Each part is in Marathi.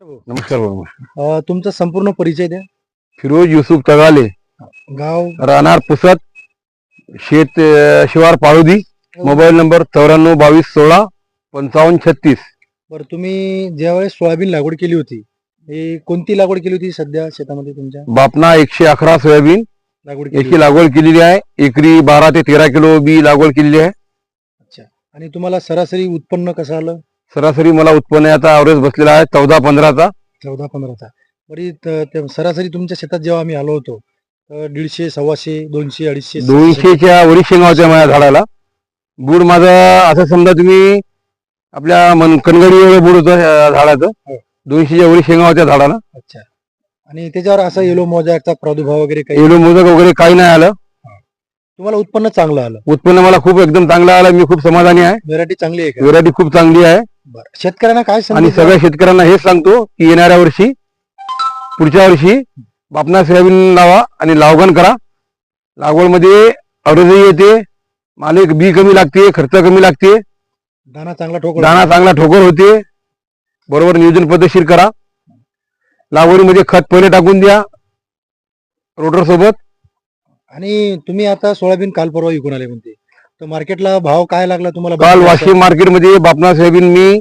नमस्कार भाऊ. तुमचा संपूर्ण परिचय द्या. फिरोज युसुफ तगाले, गाव, राहणार पुसद, शेत शिवार पाळोदी, मोबाईल नंबर 9422165536. बरं तुम्ही ज्यावेळेस सोयाबीन लागवड केली होती, ही कोणती लागवड केली होती सध्या शेतामध्ये तुमच्या? बापना 111 सोयाबीन लागवड केली याची होती. लागवड केलेली आहे. एकरी 12 ते 13 किलो बी लागवड केलेली आहे. अच्छा. आणि तुम्हाला सरासरी उत्पन्न कसं आलं? सरासरी मला उत्पन्न याचा ॲव्हरेज बसलेला आहे 14-15चा. 14-15चा. बरी सरासरी तुमच्या शेतात जेव्हा आम्ही आलो होतो, 150, 125, 200, 250, 200च्या वरी शेंगा होत्या माझ्या झाडाला. बूड माझं असं समजा तुम्ही आपल्या कणगडी एवढं बूड होतं झाडाचं. हो. 200च्या वरी शेंगा होत्या झाडाला. अच्छा. आणि त्याच्यावर असं येलो मोजॅकचा प्रादुर्भाव वगैरे काही? एवढं मोदक वगैरे काही नाही आलं. तुम्हाला उत्पन्न चांगलं आलं? उत्पन्न मला खूप एकदम चांगलं आलं. मी खूप समाधानी आहे. व्हेरायटी चांगली आहे का? व्हेरायटी खूप चांगली आहे. बरं. शेतकऱ्यांना काय आणि संदेश द्याल? सगळ्या शेतकऱ्यांना हेच सांगतो की येणाऱ्या वर्षी पुढच्या वर्षी बापना सोयाबीन लावा आणि लावगण करा. लागवडमध्ये अवरेजही येते, माल बी कमी लागते, खर्च कमी लागते, दाना चांगला ठोकळ. दाणा चांगला ठोकर होते. बरोबर नियोजन पद्धतशीर करा. लागवडीमध्ये खत पहिले टाकून द्या रोटर सोबत. आणि तुम्ही आता सोयाबीन काल परवा विकून आले म्हणते, तर मार्केटला भाव काय लागला तुम्हाला? काल वाशिम मार्केटमध्ये बापना सोयाबीन मी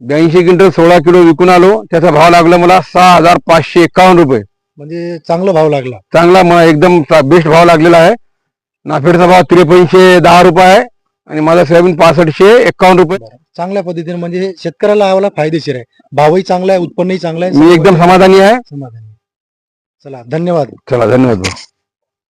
82 क्विंटल 16 किलो विकून आलो. त्याचा भाव लागला मला 6551 रुपये. म्हणजे चांगला भाव लागला. चांगला एकदम बेस्ट भाव लागलेला आहे. नाफेडचा भाव 5310 रुपये आहे आणि माझा सोयाबीन 6551 रुपये. चांगल्या पद्धतीने म्हणजे शेतकऱ्याला आम्हाला फायदेशीर आहे. भावही चांगला आहे, उत्पन्नही चांगलं आहे. मी एकदम समाधानी आहे. समाधानी. चला, धन्यवाद. चला धन्यवाद.